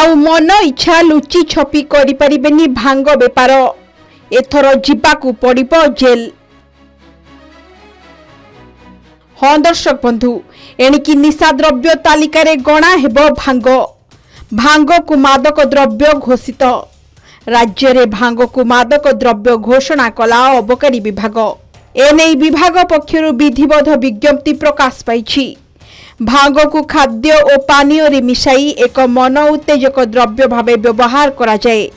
आउ मन इच्छा लुचि छपी करि परिबेनी भांग बेपार एथर जिबाकू पड़िबो जेल। हाँ दर्शक बंधु एणिकी निशा द्रव्य तालिका रे गणा हेबो भांग। भांग को मादक द्रव्य घोषित। राज्य रे भांग को मादक द्रव्य घोषणा कला अबकारी विभाग। एने विभाग पक्षरु विधिवत विज्ञप्ति प्रकाश पाइछि। भांग को खाद्य और पानीय रे मिसाई एक मन उत्तेजक द्रव्य भावे व्यवहार करा जाए,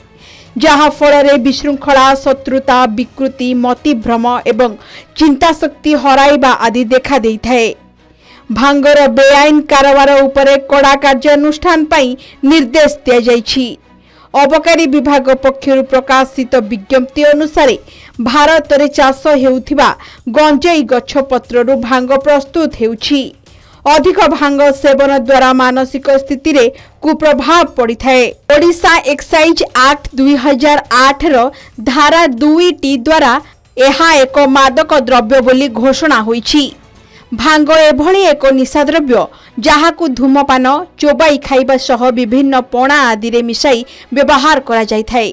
जहा फल विशृंखला, शत्रुता, विकृति, मतिभ्रम एवं चिंता शक्ति हराइबा आदि देखा देइथाए। भांगर बेआईन कारोबार उपरे कड़ा कार्यानुष्ठान पाई निर्देश दिया जाइछि। अबकारी विभाग पक्षरु प्रकाशित विज्ञप्ति अनुसार भारत रे चाष हेउथिबा गंजेई गछ पत्ररु भांग प्रस्तुत हेउछि। अधिक भांग सेवन द्वारा मानसिक स्थिति रे कुप्रभाव पड़ी थाए। ओडिशा एक्साइज एक्ट 2008 रो धारा 2 टी द्वारा एहा एक मादक द्रव्य बोली घोषणा होईछि। भांग एभली एक निशा द्रव्य जहाकू धूमपान, चोबाई खाइबा सह विभिन्न पणा आदि रे मिसाई व्यवहार करा जाय थाए।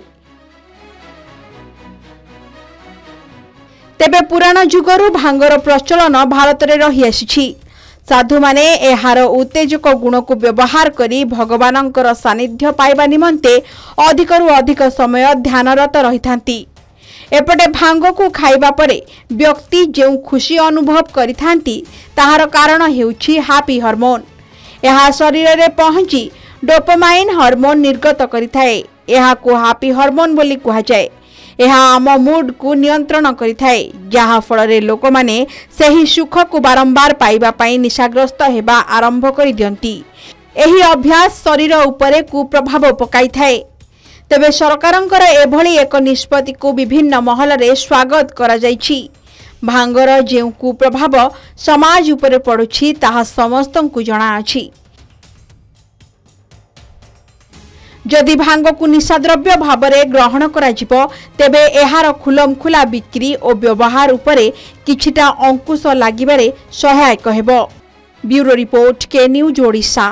तेबे पुराण जुगरु भांगर प्रचलन भारत रे रही आसीछि। साधु माने एहार उत्तेजक गुण को व्यवहार करी भगवानंकर सानिध्य पाइबा निमंते अधिकरु अधिक समय ध्यानरत रहिथांती। एपटे भांग को खाइबा परे व्यक्ति जेउ खुशी अनुभव करिथांती ताहार कारण हेउछि हैप्पी हार्मोन। एहा शरीर रे पहुंची डोपामाइन हार्मोन निर्गत करिथाए। एहा को हैप्पी हार्मोन बोली कहा जाय। यह आम मूड को नियंत्रण करिथाए, जहा फल रे लोक माने सही सुख को बारंबार पाइबा पाई निशाग्रस्त हेबा आरंभ करि दियंती। एही अभ्यास शरीर उपरे कुप्रभाव पकाई थाए। तेबे सरकारंकर एभली एक निष्पत्ति को विभिन्न महल रे स्वागत करा जाइछि। भांगर जेउ कुप्रभाव समाज उपरे पड़ुछि ताहा समस्तंकु जणा अछि। जदि भांग को निशाद्रव्य भाव में ग्रहण करा जिवो तेबे एहार खुलमखुला बिक्री और व्यवहार उपरे किछिटा अंकुश लागिबारे सहायक हेबो। ब्यूरो रिपोर्ट के न्यूज ओडिशा।